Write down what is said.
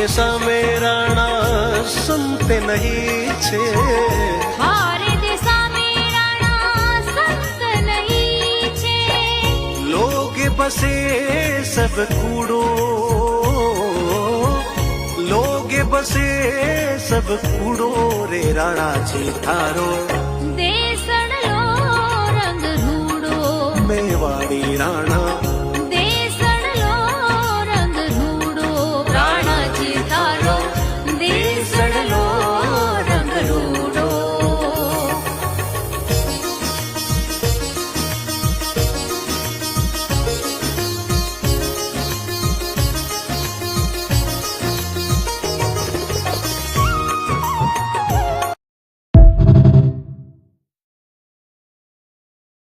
દેશા મે રાણા સંત નહીં છે, थारे दिशा में राणा संत नहीं छे। लोग बसे सब कूड़ो, लोग बसे सब कूड़ो रे राणा जी थारो देसण लो रंग रूड़ो, मेवाड़ी राणा